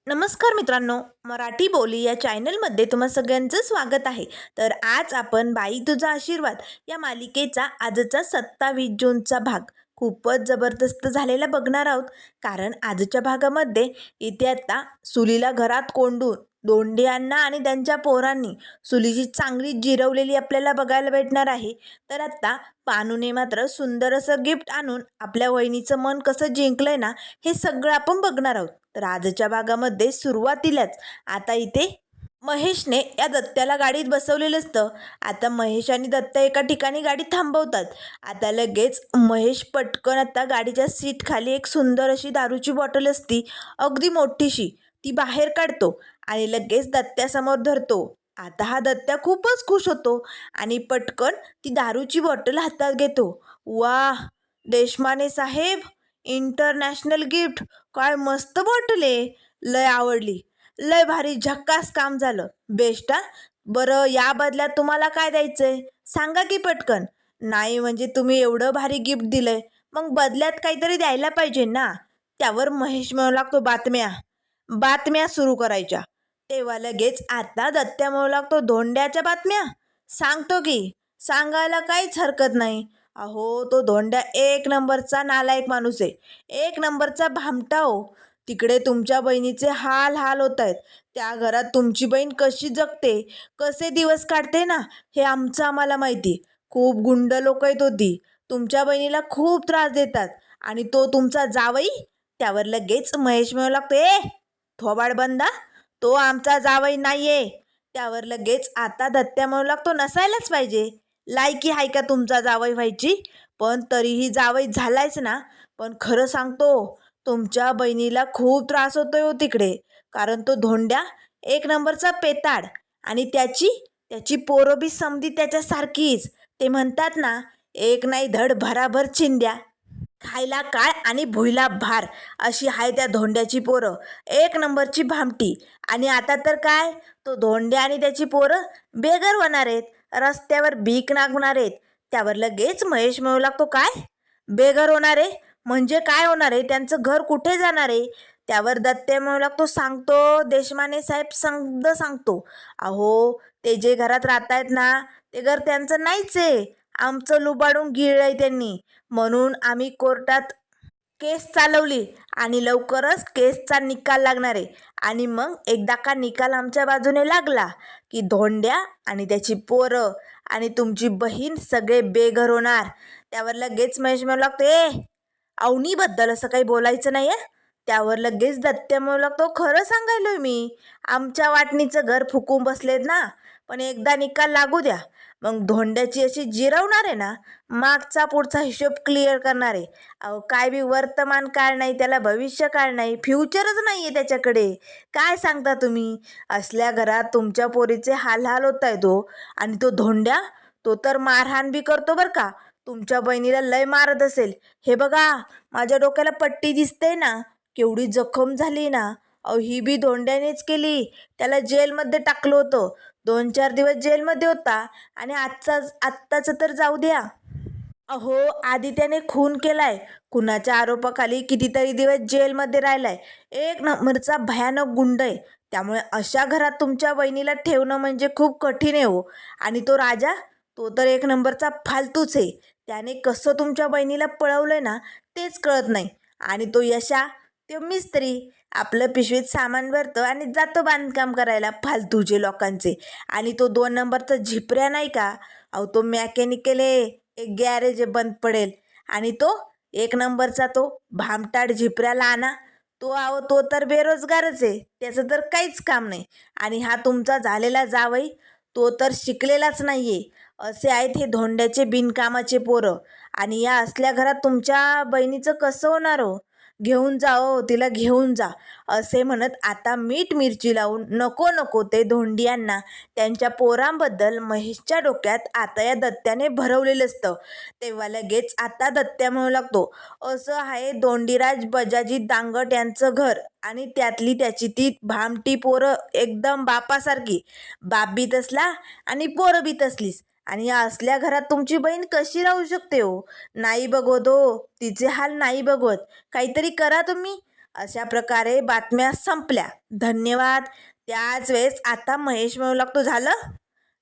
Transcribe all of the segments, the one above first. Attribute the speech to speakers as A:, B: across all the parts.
A: नमस्कार मित्रांनो, मराठी बोली या चॅनलमध्ये तुम्हा सगळ्यांचं स्वागत आहे. तर आज आपण बाई तुझा आशीर्वाद या मालिकेचा आजचा 27 जूनचा भाग खूपच जबरदस्त झालेला बघणार आहोत. कारण आजच्या भागामध्ये इथे आता सुलीला घरात कोंडून दोंडे अण्णा आणि त्यांच्या पोरांनी सुलीची चांगली जिरवलेली आपल्याला बघायला भेटणार आहे. तर आता पानूने मात्र सुंदर असं गिफ्ट आणून आपल्या वहिनीचं मन कसं जिंकलंय ना, हे सगळं आपण बघणार आहोत. तर आजच्या भागामध्ये सुरुवातीलाच आता इथे महेशने या दत्त्याला गाडीत बसवलेलं असतं. आता महेश आणि दत्ता एका ठिकाणी गाडी थांबवतात. आता लगेच महेश पटकन आता गाडीच्या सीट खाली एक सुंदर अशी दारूची बॉटल असती, अगदी मोठीशी, ती बाहेर काढतो आणि लगेच दत्त्यासमोर धरतो. आता हा दत्त्या खूपच खुश होतो आणि पटकन ती दारूची बॉटल हातात घेतो. वाह देशमाने साहेब, इंटरनॅशनल गिफ्ट, काय मस्त बॉटल आहे, लय आवडली, लय भारी झक्कास काम झालं, बेस्ट हा. बरं या बदल्यात तुम्हाला काय द्यायचंय सांगा की पटकन. नाही म्हणजे तुम्ही एवढं भारी गिफ्ट दिलंय, मग बदल्यात काहीतरी द्यायला पाहिजे ना. त्यावर महेश म्हणू लागतो बातम्या बातम्या सुरू करायच्या. तेव्हा लगेच आता दत्त्या म्हणू लागतो धोंड्याच्या बातम्या सांगतो की, सांगायला काहीच हरकत नाही. अहो तो धोंड्या एक नंबरचा नालायक माणूस आहे, एक नंबरचा भामटा हो. तिकडे तुमच्या बहिणीचे हाल हाल होत आहेत. त्या घरात तुमची बहीण कशी जगते, कसे दिवस काढते ना, हे आमचं आम्हाला माहिती. खूप गुंड लोक आहेत होती, तुमच्या बहिणीला खूप त्रास देतात. आणि तो तुमचा जावई. त्यावर लगेच महेश म्हणू लागतो थोबाड बंदा, तो आमचा जावई नाहीये. त्यावर लगेच आता दत्त्या म्हणू लागतो नसायलाच पाहिजे, लायकी आहे का तुमचा जावई व्हायची, पण तरीही जावई झालायच ना. पण खरं सांगतो तुमच्या बहिणीला खूप त्रास होतोय हो तिकडे, कारण तो धोंड्या एक नंबरचा पेताड. आणि त्याची त्याची पोरं बी समधी त्याच्यासारखीच. ते म्हणतात ना, एक नाही धड भराभर चिंध्या, खायला काळ आणि भुईला भार, अशी आहे त्या धोंड्याची पोरं, एक नंबरची भामटी. आणि आता तर काय, तो धोंड्या आणि त्याची पोरं बेघर होणार आहेत, रस्त्यावर भीक नागणार आहेत. त्यावर लगेच महेश म्हणू लागतो काय, बेघर होणार आहे म्हणजे काय होणार आहे, त्यांचं घर कुठे जाणार आहे. त्यावर दत्ते म्हणू लागतो सांगतो देशमाने साहेब, संगद सांगतो. अहो ते जे घरात राहत आहेत ना, ते घर त्यांचं नाहीच आहे, आमचं लुबाडून गिळलंय त्यांनी. म्हणून आम्ही कोर्टात केस चालवली आणि लवकरच केसचा निकाल लागणार आहे. आणि मग एकदा का निकाल आमच्या बाजूने लागला की धोंड्या आणि त्याची पोरं आणि तुमची बहीण सगळे बेघर होणार. त्यावर लगेच महेश म्हणू लागतो अवनीबद्दल असं काही बोलायचं नाही आहे. त्यावर लगेच दत्त्या म्हणू लागतो खरं सांगायलोय मी, आमच्या वाटणीचं घर फुकून बसलेत ना, पण एकदा निकाल लागू द्या, मग धोंड्याची अशी जिरवणार आहे ना, मागचा पुढचा हिशोब क्लिअर करणार आहे. अहो काय बी वर्तमान काळ नाही त्याला, भविष्य काळ नाही, फ्युचरच नाही आहे त्याच्याकडे. काय सांगता तुम्ही, असल्या घरात तुमच्या पोरीचे हाल हाल होत आहे तो. आणि तो धोंड्या, तो तर मारहाण बी करतो बरं का, तुमच्या बहिणीला लय मारत असेल. हे बघा माझ्या डोक्याला पट्टी दिसते ना, केवढी जखम झाली ना. अहो ही बी धोंड्यानेच केली, त्याला जेलमध्ये टाकलं होतं, 2-4 दिवस जेलमध्ये होता. आणि आत्ताचं तर जाऊ द्या. अहो आधी त्याने खून केलाय, खुनाच्या आरोपाखाली कितीतरी दिवस जेलमध्ये राहिलाय, एक नंबरचा भयानक गुंड आहे. त्यामुळे अशा घरात तुमच्या बहिणीला ठेवणं म्हणजे खूप कठीण आहे हो. आणि तो राजा, तो तर एक नंबरचा फालतूच आहे. त्याने कसं तुमच्या बहिणीला पळवलंय ना, तेच कळत नाही. आणि तो यशा, तो मिस्त्री, आपलं पिशवीत सामान भरतो आणि जातो बांधकाम करायला फालतूचे लोकांचे. आणि तो 2 नंबरचा झिपऱ्या नाही का, अहो तो मॅकॅनिकल आहे, एक गॅरेज बंद पडेल. आणि तो 1 नंबरचा तो भामटाड झिपऱ्याला आणा, तो अहो तो तर बेरोजगारच आहे, त्याचं तर काहीच काम नाही. आणि हा तुमचा झालेला जावई, तो तर शिकलेलाच नाही आहे. असे आहेत हे धोंड्याचे बिनकामाचे पोरं. आणि या असल्या घरात तुमच्या बहिणीचं कसं होणार हो. घेऊन जा हो तिला, घेऊन जा, असे म्हणत आता मीठ मिरची लावून नको नको ते धोंडियांना त्यांच्या पोरांबद्दल महेशच्या डोक्यात आता या दत्त्याने भरवलेलं असतं. तेव्हा लगेच आता दत्त्या म्हणू लागतो असं आहे दोंडीराज बजाजी दांगट यांचं घर, आणि त्यातली त्याची ती भामटी पोरं एकदम बापासारखी, बाप बी तसला आणि पोरं बी तसलीच. आणि या असल्या घरात तुमची बहीण कशी राहू शकते हो. नाही बघवत हो, तिचे हाल नाही बघवत, काहीतरी करा तुम्ही. अशा प्रकारे बातम्या संपल्या. धन्यवाद. त्याच वेळेस आता महेश म्हणू लागतो, झालं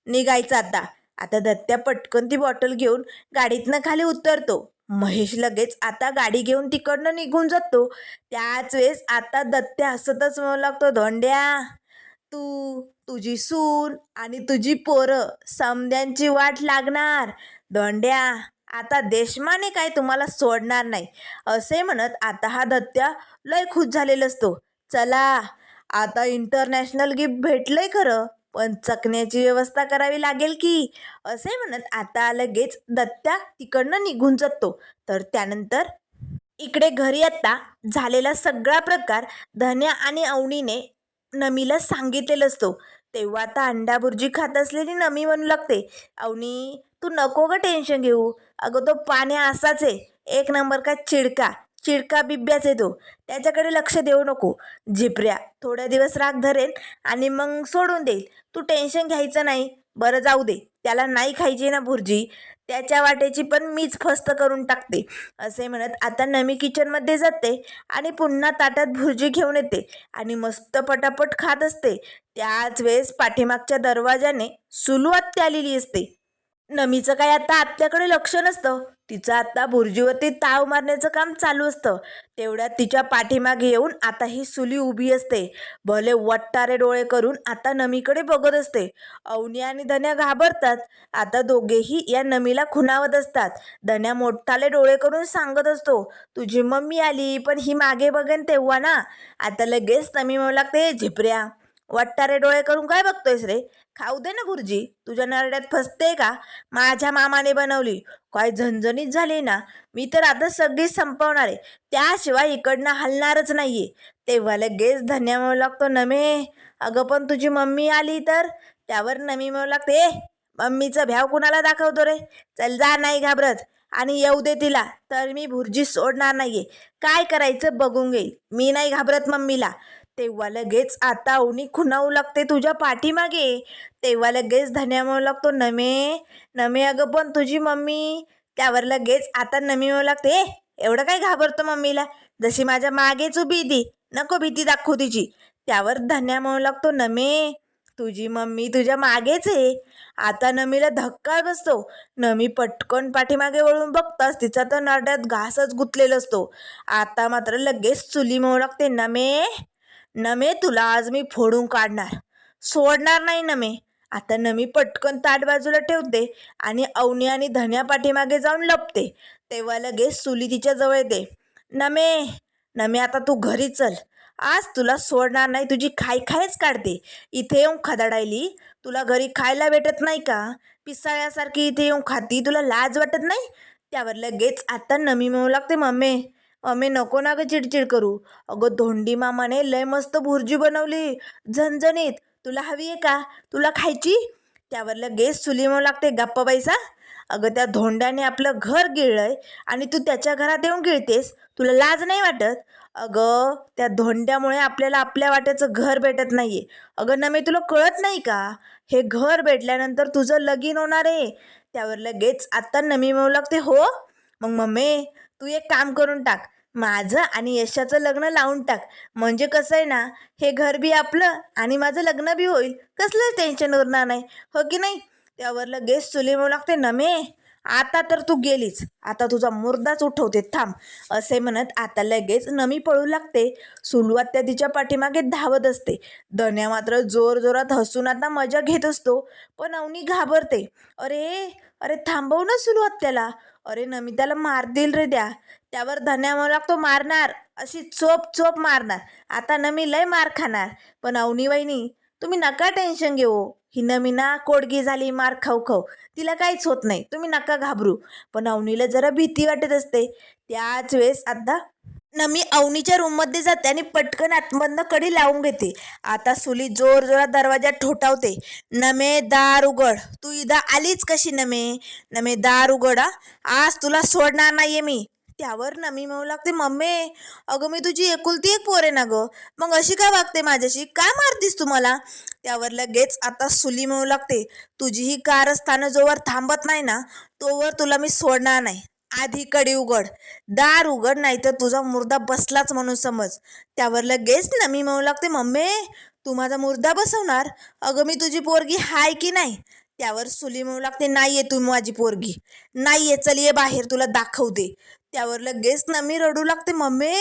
A: निघायचं आता. आता दत्त्या पटकन ती बॉटल घेऊन गाडीतनं खाली उतरतो. महेश लगेच आता गाडी घेऊन तिकडनं निघून जातो. त्याच वेळेस आता दत्त्या हसतच म्हणू लागतो, धोंड्या, तुझी सून आणि तुझी पोरं समद्यांची वाट लागणार. धोंड्या, आता देशमाने काय तुम्हाला सोडणार नाही. असे म्हणत आता हा दत्त्या लय खुश झालेला असतो. चला, आता इंटरनॅशनल गिफ्ट भेटलंय खरं, पण चकण्याची व्यवस्था करावी लागेल की. असे म्हणत आता लगेच दत्त्या तिकडनं निघून जातो. तर त्यानंतर इकडे घरी आता झालेला सगळा प्रकार धन्या आणि अवनीने नमीला सांगितलेलं असतो. तेव्हा आता अंडा बुर्जी खात असलेली नमी म्हणू लागते, अवनी तू नको ग टेन्शन घेऊ. अगं तो पाण्या असाच आहे, एक नंबर का चिडका बिब्याच आहे तो. त्याच्याकडे लक्ष देऊ नको. झिपऱ्या थोड्या दिवस राग धरेल आणि मग सोडून देईल. तू टेन्शन घ्यायचं नाही. बरं जाऊ दे, त्याला नाही खायची ना भुर्जी, त्याच्या वाटेची पण मीच फस्त करून टाकते. असे म्हणत आता नमी किचनमध्ये जाते आणि पुन्हा ताटात भुर्जी घेऊन येते आणि मस्त पटापट खात असते. त्याच वेळेस पाठीमागच्या दरवाजाने सुलू आत्या आलेली असते. नमीचं काय आता आत्याकडे लक्ष नसतं. तिचं आता भुर्जीवरती ताव मारण्याचं काम चालू असतं. तेवढ्यात तिच्या पाठीमागे येऊन आता ही सुली उभी असते. भले वट्टारे डोळे करून आता नमीकडे बघत असते. अवनी आणि धन्या घाबरतात. आता दोघेही या नमीला खुणावत असतात. धन्या मोठाले डोळे करून सांगत असतो, तुझी मम्मी आली, पण ही मागे बघेन तेव्हा ना. आता लगेच नमी म्हणू लागते, झिपऱ्या वट्टारे डोळे करून काय बघतोयस रे, खाऊ दे ना भुर्जी. तुझ्या नरड्यात फसते का. माझ्या मामाने बनवली, काय झणझणीत झाली ना. मी तर आता सगळी संपवणार आहे, त्याशिवाय इकडनं हलणारच नाहीये. तेव्हा लगेच धन्या म्हणू लागतो, नमे अगं पण तुझी मम्मी आली तर. त्यावर नमी म्हणू लागते, मम्मीचं भ्याव कुणाला दाखवतो रे. चल जा, नाही घाबरत, आणि येऊ दे तिला, तर मी भुर्जी सोडणार नाहीये. काय करायचं बघून घेईल, मी नाही घाबरत मम्मीला. तेव्हा लगेच आता अवनी खुणावू लागते तुझ्या पाठीमागे. तेव्हा लगेच धन्या म्हणू लागतो, नमे अगं पण तुझी मम्मी. त्यावर लगेच आता नमी म्हणू लागते, एवढं काय घाबरतो मम्मीला, जशी माझ्या मागेच उभी ती, नको भीती दाखवू तिची. त्यावर धन्या म्हणू लागतो, नमे तुझी मम्मी तुझ्या मागेच आहे. आता नमीला धक्का बसतो. नमी पटकन पाठीमागे वळून बघताच तिचा तर नरड्यात घासच गुंतलेला असतो. आता मात्र लगेच चुली म्हणू लागते, नमे तुला आज मी फोडून काढणार, सोडणार नाही नमे. आता नमी पटकन ताट बाजूला ठेवते आणि अवनी आणि धन्या पाठीमागे जाऊन लपते. तेव्हा लगेच सुली तिच्या जवळ येते. नमे आता तू घरी चल, आज तुला सोडणार नाही, तुझी खायच काढते. इथे येऊन खदाडायली, तुला घरी खायला भेटत नाही का. पिसाळ्यासारखी इथे येऊन खाती, तुला लाज वाटत नाही. त्यावर लगेच आता नमी म्हणू लागते, मम्मी नको ना गं चिडचिड करू. अगं धोंडी मामाने लय मस्त भुर्जी बनवली, झणझणीत, तुला हवी आहे का, तुला खायची. त्यावर लगेच सुली म्हणू लागते, गप्पा बैसा. अगं त्या धोंड्याने आपलं घर गिळलंय आणि तू त्याच्या घरात येऊन गिळतेस, तुला लाज नाही वाटत. अगं त्या धोंड्यामुळे आपल्याला आपल्या वाट्याचं घर भेटत नाहीये. अगं नमे तुला कळत नाही का, हे घर भेटल्यानंतर तुझं लगीन होणार आहे. त्यावर लगेच आता नमी म्हणू लागते, हो मग मम्मी तू एक काम करून टाक, माझं आणि यशाचं लग्न लावून टाक. म्हणजे कसं आहे ना, हे घर बी आपलं आणि माझं लग्न बी होईल, कसलं टेन्शन उरणार नाही, हो की नाही. त्यावर लगेच सुली म्हणू लागते, नमे आता तर तू गेलीच, आता तुझा मुर्दाच उठवते, थांब. असे म्हणत आता लगेच नमी पळू लागते. सुलू आत्या तिच्या पाठीमागे धावत असते. धन्या मात्र जोरात हसून आता मजा घेत असतो. पण अवनी घाबरते. अरे थांबव ना सुलू आत्याला, अरे नमी त्याला मारतील रे द्या. त्यावर धन्या म्हणू लागतो, मारणार, अशी चोप मारणार. आता नमी लय मार खाणार. पण अवनी वहिनी तुम्ही नका टेन्शन घेऊ, ही नमी ना कोडगी झाली मार खाऊ, तिला काहीच होत नाही, तुम्ही नका घाबरू. पण अवनीला जरा भीती वाटत असते. त्याच वेळेस आता नमी अवनीच्या रूममध्ये जाते आणि पटकन आतमधनं कडी लावून घेते. आता सुली जोरात दरवाजात ठोठावते, नमे दार उघड, तू इथं आलीच कशी. नमे दार उघड, आज तुला सोडणार नाहीये मी. त्यावर नमी म्हणू लागते, मम्मी अगं मी तुझी एकुलती एक पोर आहे ना गं, मग अशी का वागते माझ्याशी, का मारतीस तू मला. त्यावर लगेच आता सुली म्हणू लागते, तुझी ही कारस्थानं जोवर थांबत नाही ना, तोवर तुला मी सोडणार नाही. आधी कडी उघड, दार उघड, नाही तर तुझा मुर्दा बसलाच म्हणून समज. त्यावर लगेच नमी म्हणू लागते, मम्मी तू माझा मुर्दा बसवणार? अगं मी तुझी पोरगी हाय की नाही? त्यावर सुली म्हणू लागते, नाहीये तू माझी पोरगी, नाहीये, चल ये बाहेर तुला दाखवते. त्यावर लगेच नमी रडू लागते, मम्मी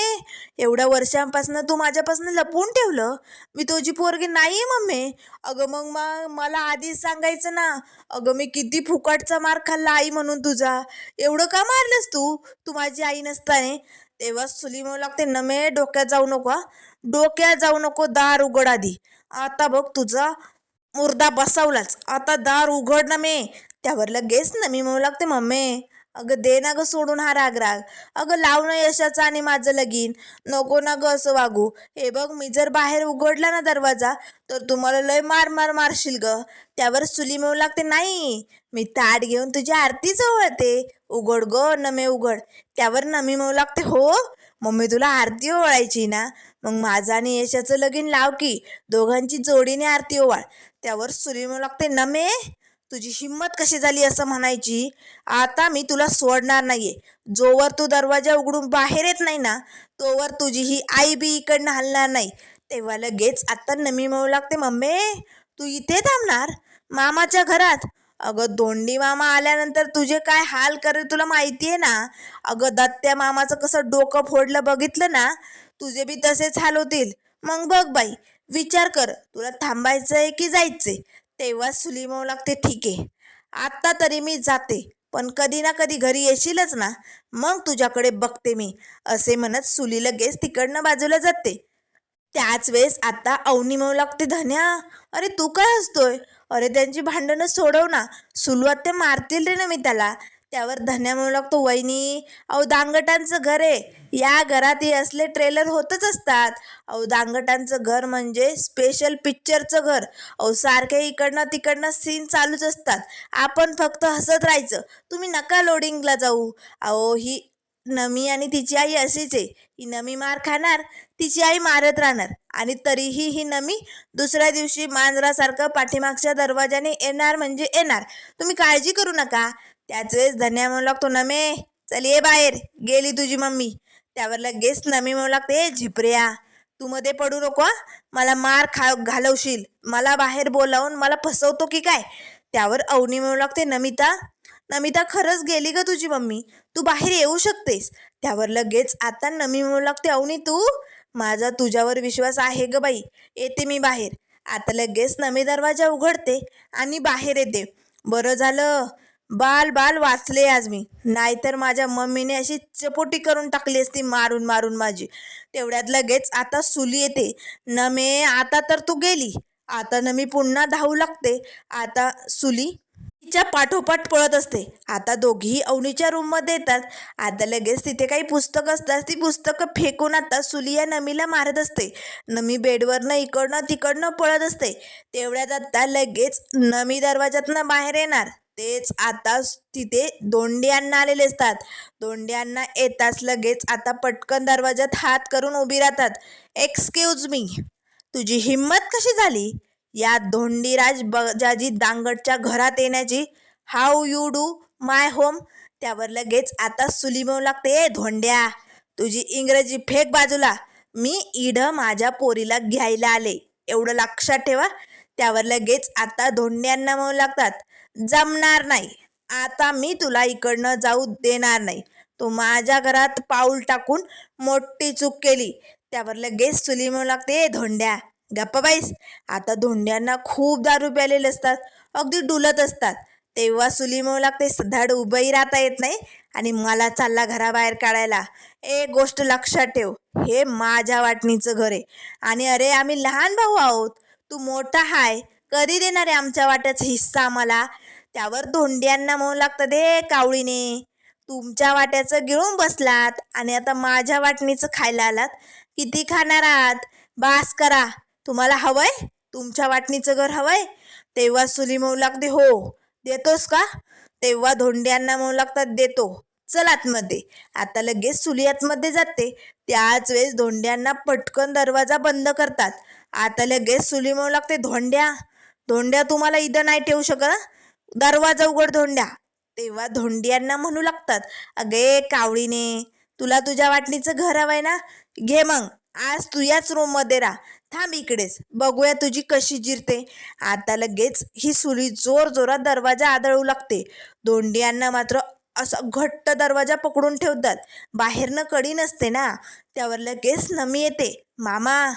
A: एवढ्या वर्षांपासून तू माझ्यापासून लपवून ठेवलं, मी तुझी पोरगी नाहीये मम्मी. अगं मग मला आधीच सांगायचं ना. अगं मी किती फुकटचा मार खाल्ला आई म्हणून तुझा, एवढं का मारलंस तू तू माझी आई नसताने? तेव्हा सुली म्हणू लागते, नमे डोक्यात जाऊ नको हा, डोक्यात जाऊ नको, दार उघड आधी. आता बघ तुझा मुर्दा बसवलाच, आता दार उघड ना मे. त्यावर लगेच नमी म्हणू लागते, मम्मी अगं दे ना ग सोडून हा राग, अगं लाव ना यशाचं आणि माझं लगीन, नको ना ग असं वागू. हे बघ मी जर बाहेर उघडला ना दरवाजा तर तुम्हाला लय मारशील ग. त्यावर सुली म्हणू लागते, नाही मी ताट घेऊन तुझी आरती ओवाळते, उघड ग नमे उघड. त्यावर नमी म्हणू लागते, हो मम्मी तुला आरती ओवाळायची ना, मग माझं आणि यशाचं लगीन लाव की, दोघांची जोडीने आरती ओवाळ. त्यावर सुली म्हणू लागते, नमे तुझी हिंमत कशी झाली असं म्हणायची? आता मी तुला सोडणार नाहीये, जोवर तू दरवाजा उघडून बाहेर येत नाही ना तोवर तुझी ही आई बी इकडनं हलणार नाही. तेव्हा लगेच आता नमी म्हणू लागते, मम्मी तू इथे थांबणार मामाच्या घरात? अगं धोंडी मामा आल्यानंतर तुझे काय हाल करेल तुला माहिती आहे ना. अगं दत्त्या मामाचं कसं डोकं फोडलं बघितलं ना, तुझे बी तसेच हाल होतील. मग बघ बाई, विचार कर तुला थांबायचंय की जायचंय. तेव्हा सुली म्हणू लागते, ठीक आहे आत्ता तरी मी जाते, पण कधी ना कधी घरी येशीलच ना, मग तुझ्याकडे बघते मी. असे म्हणत सुली लगेच तिकडनं बाजूला जाते. त्याच वेळेस आता अवनी म्हणू लागते, धन्या अरे तू काय हसतोय? अरे त्यांची भांडणं सोडव ना, सुलवात ते मारतील रे ना मी त्याला. त्यावर धन्या म्हणू लागतो, वहिनी अहो दांगटांचं घर आहे, या घरात हे असले ट्रेलर होतच असतात. अहो दांगटांचं घर म्हणजे स्पेशल पिक्चरचं घर. अहो सारखे इकडनं तिकडनं सीन चालूच असतात, आपण फक्त हसत राहायचं, तुम्ही नका लोडिंगला जाऊ. अहो ही नमी आणि तिची आई अशीच आहे, ही नमी मार खाणार, तिची आई मारत राहणार, आणि तरीही ही नमी दुसऱ्या दिवशी मांजरासारखं पाठीमागच्या दरवाजाने येणार म्हणजे येणार, तुम्ही काळजी करू नका. त्याच वेळेस धन्या म्हणू लागतो, नमे चल ये बाहेर, गेली तुझी मम्मी. त्यावर लगेच नमी म्हणू लागते, झिपऱ्या तू मध्ये पडू नको, मला मार घालवशील, मला बाहेर बोलावून मला फसवतो की काय? त्यावर अवनी म्हणू लागते, नमिता नमिता खरंच गेली ग तुझी मम्मी, तू बाहेर येऊ शकतेस. त्यावर लगेच आता नमी म्हणू लागते, अवनी तू, माझा तुझ्यावर विश्वास आहे ग बाई, येते मी बाहेर. आता लगेच नमी दरवाजा उघडते आणि बाहेर येते. बरं झालं बाल बाल वाचले आज मी, नाहीतर माझ्या मम्मीने अशी चपोटी करून टाकली असती मारून मारून माझी. तेवढ्यात लगेच आता सुली येते, नमे आता तर तू गेली. आता नमी पुन्हा धावू लागते. आता सुली तिच्या पाठोपाठ पळत असते. आता दोघीही अवनीच्या रूममध्ये येतात. आता लगेच तिथे काही पुस्तकं असतात, ती पुस्तकं फेकून आता सुली या नमीला मारत असते. नमी बेडवरनं इकडनं तिकडनं पळत असते. तेवढ्यात आता लगेच नमी दरवाजातनं बाहेर येणार. तेच आता तिथे धोंड्यांना आलेले असतात. धोंड्यांना येताच लगेच आता पटकन दरवाजात हात करून उभी राहतात. एक्सक्यूज मी, तुझी हिंमत कशी झाली या धोंडीराज बजाजी दांगटच्या घरात येण्याची? How you do my home? त्यावर लगेच आता सुली म्हणू लागते, धोंड्या तुझी इंग्रजी फेक बाजूला, मी इड माझ्या पोरीला घ्यायला आले, एवढं लक्षात ठेवा. त्यावर लगेच आता धोंड्यांना म्हणू लागतात, जमणार नाही, आता मी तुला इकडनं जाऊ देणार नाही, तू माझ्या घरात पाऊल टाकून मोठी चूक केली. त्यावर लगेच सुली म्हणू लागते, धोंड्या गप्पा बाईस. आता धोंड्यांना खूप दारू प्यालेले असतात, अगदी डुलत असतात. तेव्हा सुली म्हणू लागते, धड उभंही राहता येत नाही आणि मला चालला घराबाहेर काढायला. एक गोष्ट लक्षात ठेव, हे माझ्या वाटणीचं घर आहे, आणि अरे आम्ही लहान भाऊ आहोत, तू मोठा हाय, कधी देणार आहे आमच्या वाट्याचा हिस्सा आम्हाला? त्यावर धोंड्यांना म्हणू लागतं, दे कावळीने, तुमच्या वाट्याचं गिळून बसलात आणि आता माझ्या वाटणीचं खायला आलात, किती खाणार आहात? बास करा, तुम्हाला हवंय तुमच्या वाटणीचं घर हवंय? तेव्हा सुली म्हणू लागते, हो देतोस का? तेव्हा धोंड्यांना म्हणू लागतात, देतो, चल आतमध्ये. आता लगेच सुली आतमध्ये जाते. त्याच वेळेस धोंड्यांना पटकन दरवाजा बंद करतात. आता लगेच सुली म्हणू लागते, धोंड्या धोंड्या तुम्हाला इथं नाही ठेवू शकत, दरवाजा उघड धोंड्या. तेव्हा धोंडियांना म्हणू लागतात, अगे कावळीने, तुला तुझ्या वाटणीचं घर हवंय ना, घे मग, आज तू याच रूममध्ये राहा, थांब इकडेच, बघूया तुझी कशी जिरते. आता लगेच ही सुली जोर जोरात दरवाजा आदळू लागते. धोंडियांना मात्र असं घट्ट दरवाजा पकडून ठेवतात. बाहेरनं कडी नसते ना, त्यावर लगेच नमी येते. मामा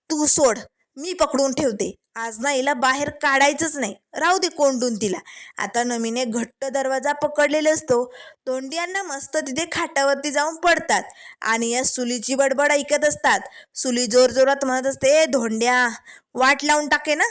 A: तू सोड, मी पकडून ठेवते, आज ना हिला बाहेर काढायचंच नाही, राहू दे कोंडून तिला. आता नमीने घट्ट दरवाजा पकडलेला असतो. धोंडियांना मस्त तिथे खाटावरती जाऊन पडतात आणि या सुलीची बडबड ऐकत असतात. सुली जोर जोरात म्हणत असते, धोंड्या वाट लावून टाके ना,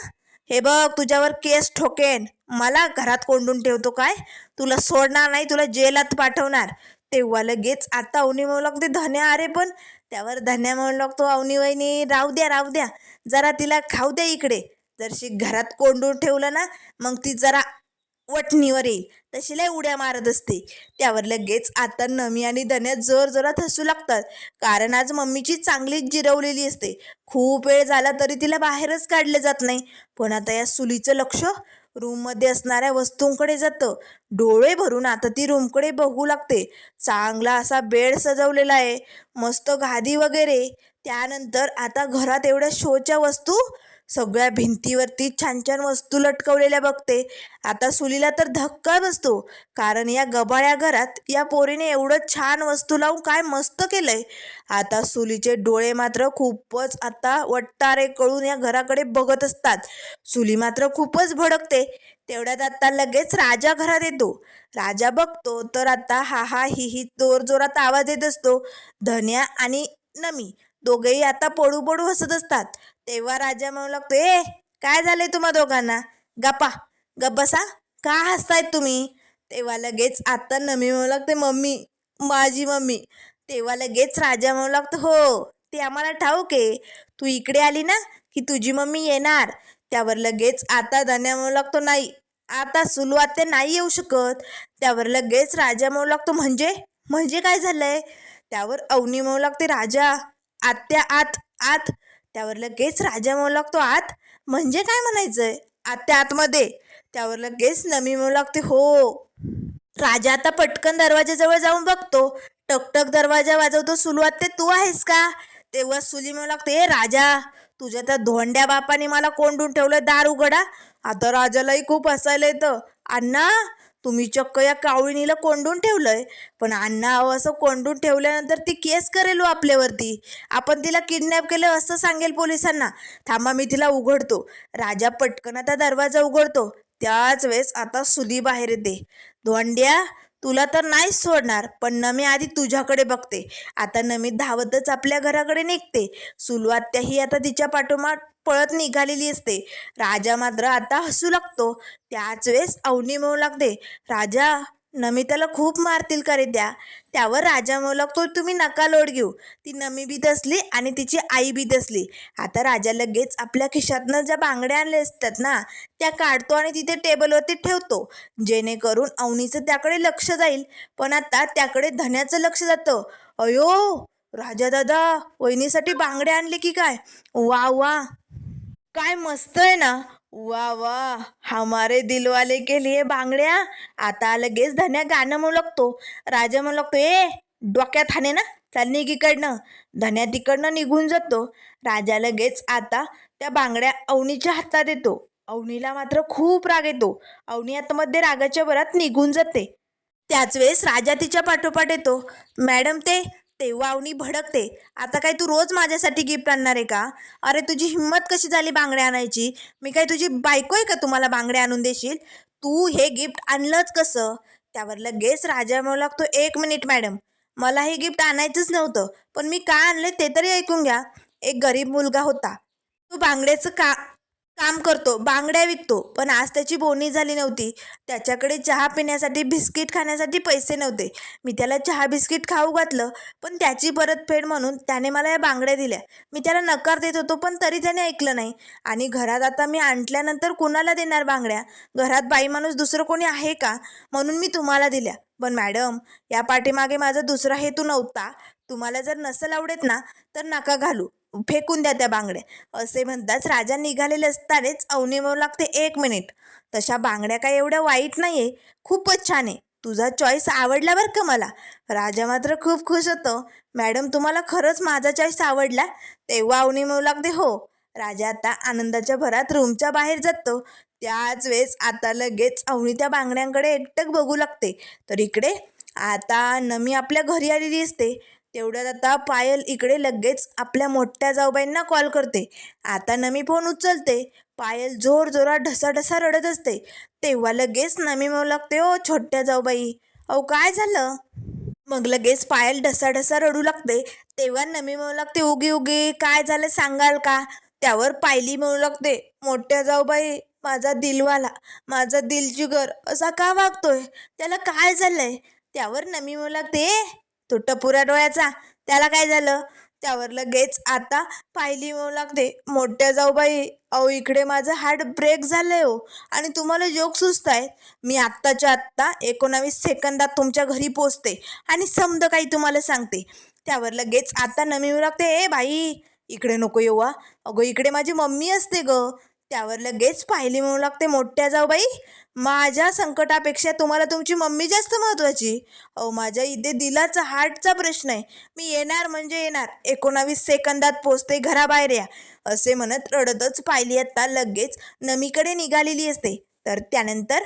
A: हे बघ तुझ्यावर केस ठोकेन, मला घरात कोंडून ठेवतो काय, तुला सोडणार नाही, तुला जेलात पाठवणार. तेव्हा लगेच आता अवनी म्हणू लागते, धन्या अरे पण. त्यावर धन्या म्हणू लागतो, अवनी वहिनी राहू द्या राहू द्या, जरा तिला खाऊ द्या इकडे, जरशी घरात कोंडून ठेवलं ना मग ती जरा वटणीवर येईल, तशी लय उड्या मारत असते. त्यावर लगेच आता नमी आणि धन्या जोर जोरात हसू लागतात, कारण आज मम्मीची चांगलीच जिरवलेली असते. खूप वेळ झाला तरी तिला बाहेरच काढले जात नाही. पण आता या सुलीचं लक्ष रूममध्ये असणाऱ्या वस्तूंकडे जातं. डोळे भरून आता ती रूमकडे बघू लागते. चांगला असा बेड सजवलेला आहे, मस्त गादी वगैरे. त्यानंतर आता घरात एवढ्या शोच्या वस्तू, सगळ्या भिंतीवरती छान छान वस्तू लटकवलेल्या बघते. आता सुलीला तर धक्का बसतो, कारण या गबाळ्या घरात या पोरीने एवढं छान वस्तू लावून काय मस्त केलंय. आता सुलीचे डोळे मात्र खूपच आता वट्टारे कळून या घराकडे बघत असतात. सुली मात्र खूपच भडकते. तेवढ्यात आता लगेच राजा घरात येतो. राजा बघतो तर आता हा हा ही ही जोर जोरात आवाज येत असतो. धन्या आणि नमी दोघेही आता पडू पडू हसत असतात. तेव्हा राजा म्हणू लागतो, ए काय झालंय तुम्हा दोघांना, गप्पा गप बसा, का हसतायत तुम्ही. तेव्हा लगेच आता नमी म्हणू लागते, मम्मी माझी मम्मी. तेव्हा लगेच राजा म्हणू लागतो, हो ते आम्हाला ठाऊक आहे, तू इकडे आली ना की तुझी मम्मी येणार. त्यावर लगेच आता धन्या म्हणू लागतो, नाही आता सुलू आत्या नाही येऊ शकत. त्यावर लगेच राजा म्हणू लागतो, म्हणजे म्हणजे काय झालंय. त्यावर अवनी म्हणू लागते, राजा आत्या आत आत. त्यावर लगेच राजा म्हणू लागतो, आत म्हणजे काय म्हणायचंय, आत्या आतमध्ये. त्यावर लगेच नमी म्हणू लागते, हो. राजा आता पटकन दरवाजाजवळ जाऊन बघतो. टकटक दरवाजा वाजवतो. सुलू आत्या तू आहेस का. तेव्हा सुली म्हणू लागते, ए राजा, तुझ्या त्या धोंड्या बापाने मला कोंडून ठेवलं, दार उघडा. आता राजालाही खूप हसायला येतं. अण्णा तुम्ही चक्क या कावळीनीला कोंडून ठेवलंय. पण अण्णा अहो, असं कोंडून ठेवल्यानंतर ती केस करेल आपल्यावरती, आपण तिला किडनॅप केलं असं सांगेल पोलिसांना. थांबा मी तिला उघडतो. राजा पटकन आता दरवाजा उघडतो. त्याच वेळेस आता सुली बाहेर येते. धोंड्या तुला तर नाहीच सोडणार, पण नमी आधी तुझ्याकडे बघते. आता नमी धावतच आपल्या घराकडे निघते. सुलू आत्या ही आता तिच्या पाठोपाठ पळत निघालेली असते. राजा मात्र आता हसू लागतो. त्याच वेळेस अवनी म्हणू लागते, राजा नमी त्याला खूप मारतील का रे त्या. त्यावर राजा म्हणू लागतो, तुम्ही नका लोड घेऊ, ती नमी बी असली आणि तिची आई बी असली. आता राजा लगेच आपल्या खिशातनं ज्या बांगड्या आणल्या असतात ना त्या काढतो आणि तिथे टेबलवरती ठेवतो, जेणेकरून अवनीचं त्याकडे लक्ष जाईल. पण आता त्याकडे धन्याचं लक्ष जातं. अयो राजा दादा, वहिनीसाठी बांगड्या आणले की काय, वा वा काय मस्त आहे ना, वा वा हमारे दिलवाले के लिए बांगड्या. आता लगेच धन्या गाणं म्हणू लागतो. राजा म्हणू लागतो, ए डोक्यात हाणे ना, चाल निघ इकडनं. धन्या तिकडनं निघून जातो. राजा लगेच आता त्या बांगड्या अवनीच्या हातात देतो. अवनीला मात्र खूप राग येतो. अवनी आतमध्ये रागाच्या भरात निघून जाते. त्याच वेळेस राजा तिच्या पाठोपाठ येतो. मॅडम ते. तेव्हा अवनी भडकते, आता काय तू रोज माझ्यासाठी गिफ्ट आणणार आहे का. अरे तुझी हिंमत कशी झाली बांगड्या आणायची, मी काय तुझी बायको आहे का तुम्हाला बांगड्या आणून देशील, तू हे गिफ्ट आणलंच कसं. त्यावर लगेच राजा म्हणू लागतो, एक मिनिट मॅडम, मला हे गिफ्ट आणायचंच नव्हतं, पण मी का आणले ते तरी ऐकून घ्या. एक गरीब मुलगा होता, तो बांगड्याचं काम करतो, बांगड्या विकतो, पण आज त्याची बोनी झाली नव्हती. त्याच्याकडे चहा पिण्यासाठी बिस्किट खाण्यासाठी पैसे नव्हते. मी त्याला चहा बिस्किट खाऊ घातलं, पण त्याची परतफेड म्हणून त्याने मला या बांगड्या दिल्या. मी त्याला नकार देत होतो, पण तरी त्याने ऐकलं नाही. आणि घरात आता मी आणल्यानंतर कुणाला देणार बांगड्या, घरात बाई माणूस दुसरं कोणी आहे का, म्हणून मी तुम्हाला दिल्या. पण मॅडम या पाठीमागे माझा दुसरा हेतू नव्हता. तुम्हाला जर नसेल आवडत ना तर नका घालू, फेकून द्या त्या बांगड्या. असे म्हणताच राजा निघालेले असतानाच अवनी म्हणू लागते, एक मिनिट, तशा बांगड्या काय एवढ्या वाईट नाही आहे, खूपच छान आहे, तुझा चॉईस आवडला बरं का मला. राजा मात्र खूप खुश होतो. मॅडम तुम्हाला खरंच माझा चॉईस आवडला? तेव्हा अवनी म्हणू लागते हो. राजा आता आनंदाच्या भरात रूमच्या बाहेर जातो. त्याच वेळेस आता लगेच अवनी त्या बांगड्यांकडे एकटक बघू लागते. तर इकडे आता नमी आपल्या घरी आलेली असते. तेवढ्यात आता पायल इकडे लगेच आपल्या मोठ्या जाऊबाईंना कॉल करते. आता नमी फोन उचलते. पायल जोरात ढसाढसा रडत असते. तेव्हा लगेच नमी म्हणू लागते, ओ छोट्या जाऊबाई, अहो काय झालं? मग लगेच पायल ढसाढसा रडू लागते. तेव्हा नमी म्हणू लागते, उगी उगी काय झालं सांगाल का? त्यावर पायली म्हणू लागते, मोठ्या जाऊबाई, माझा दिलवाला, माझा दिलजिगर असा का वागतोय? त्याला काय झालंय? त्यावर नमी म्हणू लागते, तो टपुऱ्या डोळ्याचा, त्याला काय झालं? त्यावर लगेच आता पायली म्हणू लागते, मोठ्या जाऊबाई, अहो इकडे माझं हार्ट ब्रेक झालंय हो, आणि तुम्हाला जोक सुचताय. मी आत्ताच्या आत्ता 19 सेकंदात तुमच्या घरी पोचते आणि समजा काही तुम्हाला सांगते. त्यावर लगेच आता नमी म्हणू लागते, ए बाई इकडे नको येऊ हा. अगं इकडे माझी मम्मी असते ग. त्यावर लगेच पायली म्हणू लागते, मोठ्या जाऊबाई, माझ्या संकटापेक्षा तुम्हाला तुमची मम्मी जास्त महत्त्वाची. अहो माझ्या इथे दिलाचा हार्टचा प्रश्न आहे. मी येणार म्हणजे येणार, 19 सेकंदात पोचते, घराबाहेर या. असे म्हणत रडतच पायली आता लगेच नमीकडे निघालेली असते. तर त्यानंतर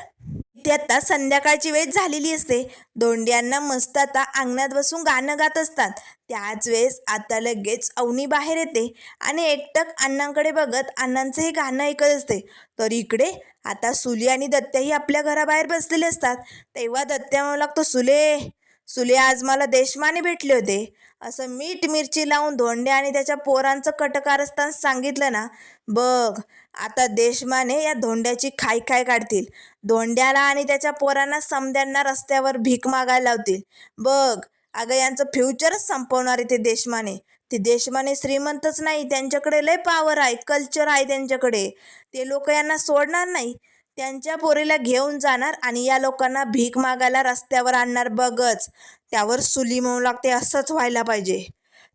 A: इथे आता संध्याकाळची वेळ झालेली असते. धोंड्यांना मस्त आता अंगणात बसून गाणं गात असतात. त्याच वेळेस आता लगेच अवनी बाहेर येते आणि एकटक अण्णांकडे बघत अण्णांचं हे गाणं ऐकत असते. तर इकडे आता सुली आणि दत्त्याही आपल्या घराबाहेर बसलेले असतात. तेव्हा दत्त्या म्हणू लागतो, सुले सुले, आज मला देशमाने भेटले होते. असं मीठ मिरची लावून धोंड्या आणि त्याच्या पोरांचं कटकारस्थान सांगितलं ना, बघ आता देशमाने या धोंड्याची खाय खाय काढतील. धोंड्याला आणि त्याच्या पोरांना समद्यांना रस्त्यावर भीक मागायला लावतील. बघ अगं यांचं फ्युचरच संपवणार आहे ते देशमाने. ते देशमाने श्रीमंतच नाही, त्यांच्याकडे लय पावर आहे, कल्चर आहे त्यांच्याकडे. ते लोक यांना सोडणार नाही. त्यांच्या पोरीला घेऊन जाणार आणि या लोकांना भीक मागायला रस्त्यावर आणणार बघच. त्यावर सुली म्हणू लागते, असंच व्हायला पाहिजे.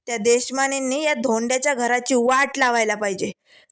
A: त्या देशमानेंनी या धोंड्याच्या घराची वाट लावायला पाहिजे,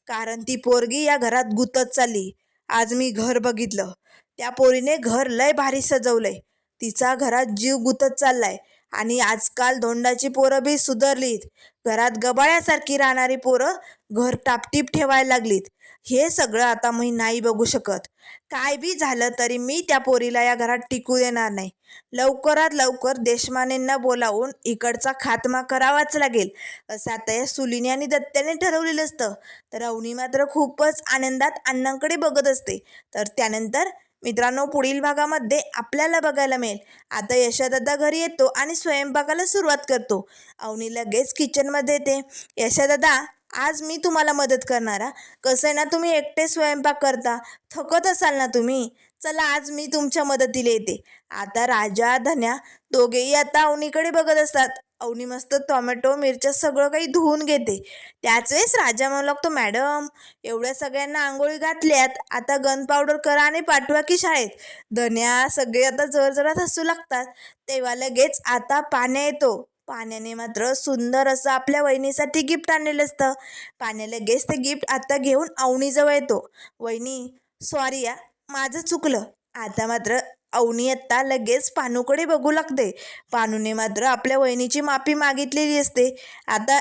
A: कारण ती पोरगी या घरात गुतत चालली. आज मी घर बघितलं, त्या पोरीने घर लय भारी सजवलंय. तिचा घरात जीव गुतत चाललाय. आणि आजकाल धोंडाची पोरं बी सुधारलीत. घरात गबाळ्यासारखी राहणारी पोरं घर टापटीप ठेवायला लागलीत. हे सगळं आता मी नाही बघू शकत. काय बी झालं तरी मी त्या पोरीला या घरात टिकू देणार नाही. लवकरात लवकर देशमानेंना बोलावून इकडचा खात्मा करावाच लागेल, असं आता या सुलीने आणि दत्त्याने ठरवलेलं असतं. तर अवनी मात्र खूपच आनंदात अण्णांकडे बघत असते. तर त्यानंतर मित्रांनो पुढील भागामध्ये आपल्याला बघायला मिळेल, आता यशादादा घरी येतो आणि स्वयंपाकाला सुरुवात करतो. अवनी लगेच किचनमध्ये येते. यशादादा, आज मी तुम्हाला मदत करणार. कसं आहे ना, तुम्ही एकटे स्वयंपाक करता, थकत असाल ना तुम्ही. चला आज मी तुमच्या मदतीला येते. आता राजा धन्या दोघेही आता अवनीकडे बघत असतात. अवनी मस्त टोमॅटो मिरच्या सगळं काही धुवून घेते. त्याच वेळेस राजा म्हणू लागतो, मॅडम एवढ्या सगळ्यांना आंघोळी घातल्यात, आता गन पावडर करा आणि पाठवा की शाळेत. धन्या सगळे आता जरजरात हसू लागतात. तेव्हा लगेच आता पाण्या येतो. पाण्याने मात्र सुंदर असं आपल्या वहिनीसाठी गिफ्ट आणलेलं असतं. पाण्या लगेच ते गिफ्ट आता घेऊन अवनीजवळ येतो. वहिनी सॉरी या, माझं चुकलं. आता मात्र अवनी आत्ता लगेच पानूकडे बघू लागते. पानूने मात्र आपल्या वहिनीची माफी मागितलेली असते. आता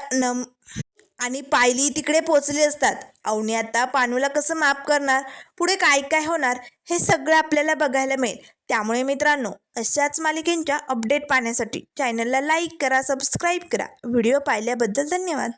A: आणि पायली तिकडे पोचले असतात. अवनी आता पानूला कसं माफ करणार, पुढे काय काय होणार हे सगळं आपल्याला बघायला मिळेल. त्यामुळे मित्रांनो अशाच मालिकेंच्या अपडेट पाहण्यासाठी चॅनलला लाईक करा, सबस्क्राईब करा. व्हिडिओ पाहिल्याबद्दल धन्यवाद.